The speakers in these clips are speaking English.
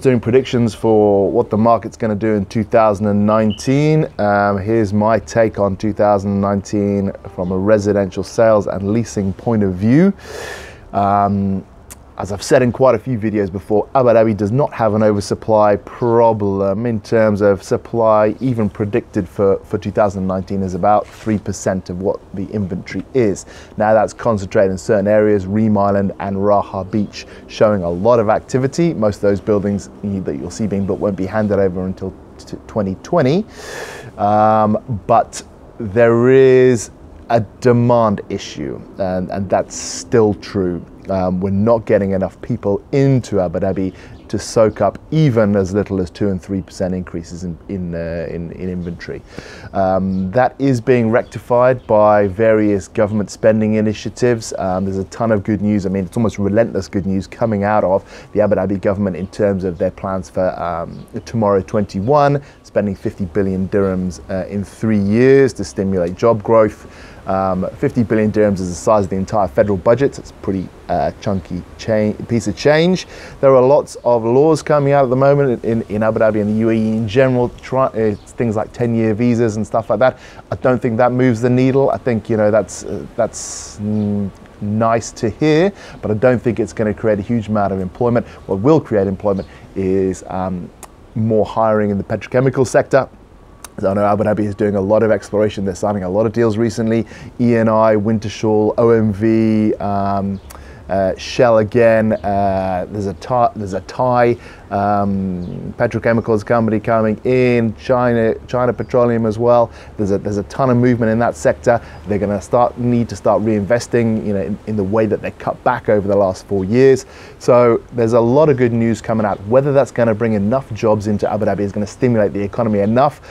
Doing predictions for what the market's going to do in 2019. Here's my take on 2019 from a residential sales and leasing point of view. As I've said in quite a few videos before, Abu Dhabi does not have an oversupply problem in terms of supply. Even predicted for 2019 is about 3% of what the inventory is. Now that's concentrated in certain areas, Reem Island and Raha Beach, showing a lot of activity. Most of those buildings that you'll see being built won't be handed over until 2020. But there is a demand issue, and that's still true. We're not getting enough people into Abu Dhabi to soak up even as little as 2 and 3% increases in inventory. That is being rectified by various government spending initiatives. There's a ton of good news. I mean, it's almost relentless good news coming out of the Abu Dhabi government in terms of their plans for Tomorrow 21, spending 50 billion dirhams in 3 years to stimulate job growth. 50 billion dirhams is the size of the entire federal budget, so it's a pretty chunky piece of change. There are lots of laws coming out at the moment in Abu Dhabi and the UAE in general, things like 10-year visas and stuff like that. I don't think that moves the needle. I think, you know, that's nice to hear, but I don't think it's going to create a huge amount of employment. What will create employment is more hiring in the petrochemical sector. I know Abu Dhabi is doing a lot of exploration. They're signing a lot of deals recently. ENI, Wintershall, OMV, Shell again. There's a Thai petrochemicals company coming in. China Petroleum as well. There's a ton of movement in that sector. They're going to need to start reinvesting, you know, in the way that they cut back over the last 4 years. So there's a lot of good news coming out. Whether that's going to bring enough jobs into Abu Dhabi, is going to stimulate the economy enough,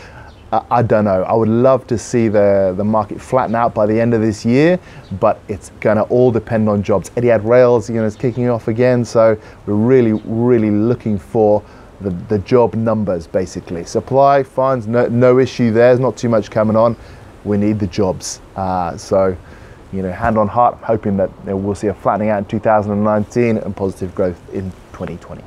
I don't know. I would love to see the market flatten out by the end of this year, but it's gonna all depend on jobs. Etihad Rails, you know, is kicking off again, so we're really looking for the job numbers, basically. Supply, fines, no issue there. There's not too much coming on. We need the jobs. So, you know, hand on heart, I'm hoping that we'll see a flattening out in 2019 and positive growth in 2020.